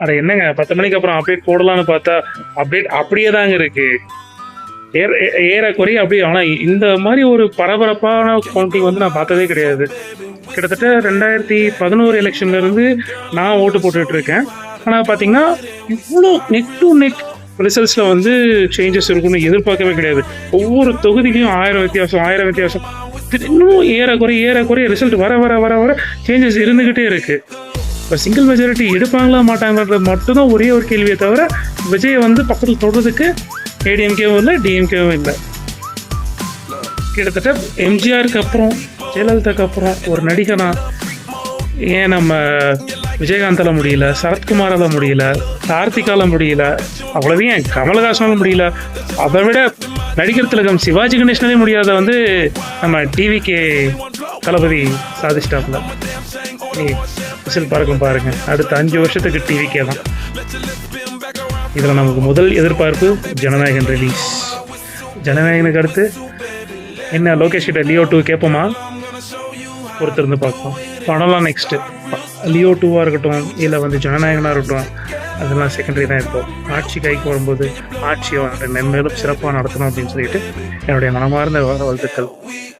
அட என்னங்க 10 மணிக்கு அப்புறம் அப்டேட் போடலாம்னு பார்த்தா அப்டேட் அப்படியே தாங்க இருக்கு. ஏறக்குறைய அப்படியே. ஆனா இந்த மாதிரி ஒரு பரபரப்பான கவுண்டிங் வந்து நான் பார்த்ததே கிடையாது. கிட்டத்தட்ட 2011 எலெக்ஷன்ல இருந்து நான் ஓட்டு போட்டுட்டு இருக்கேன். ஆனா பாத்தீங்கன்னா இவ்வளோ நெக் டு நெக் ரிசல்ட்ஸ்ல வந்து சேஞ்சஸ் இருக்குன்னு எதிர்பார்க்கவே கிடையாது. ஒவ்வொரு தொகுதியிலையும் 1000 வித்தியாசம். இன்னும் ஏறக்குறைய ரிசல்ட் வர வர வர வர சேஞ்சஸ் இருந்துகிட்டே இருக்கு. இப்போ சிங்கிள் மெஜாரிட்டி எடுப்பாங்களா மாட்டாங்கன்றது மட்டும்தான் ஒரே ஒரு கேள்வியை தவிர, விஜயை வந்து பக்கத்தில் தொடுறதுக்கு ஏடிஎம்கேவும் இல்லை, டிஎம்கேவும் இல்லை. கிட்டத்தட்ட எம்ஜிஆருக்கு அப்புறம், ஜெயலலிதாக்கு அப்புறம் ஒரு நடிகனா ஏன் நம்ம விஜயகாந்தால முடியல, சரத்குமாரால முடியல, கார்த்திகால முடியல, அவ்வளவு ஏன் கமலஹாசனால முடியல, அதை விட நடிகர் திலகம் சிவாஜி கணேசனாலே முடியாத வந்து நம்ம டிவிகே தளபதி சாதிச்சிட்டாப்ல. பாருங்க, அடுத்த 5 வருஷத்துக்கு டிவிக்கே தான். இதில் நமக்கு முதல் எதிர்பார்ப்பு ஜனநாயகன் ரிலீஸ். ஜனநாயகனுக்கு அடுத்து என்ன, லோகேஷ் கிட்ட லியோ 2 கேட்போமா? பொறுத்திருந்து பார்க்கலாம். படம்லாம் நெக்ஸ்ட்டு லியோ 2வாக இருக்கட்டும், இல்லை வந்து ஜனநாயகனாக இருக்கட்டும், அதெல்லாம் செகண்டரி தான். இருக்கும் ஆட்சி கைக்கு வரும்போது ஆட்சியை வந்து மென்மேலும் சிறப்பாக நடத்தணும் அப்படின்னு சொல்லிட்டு என்னுடைய மனமார்ந்த வாழ்த்துக்கள்.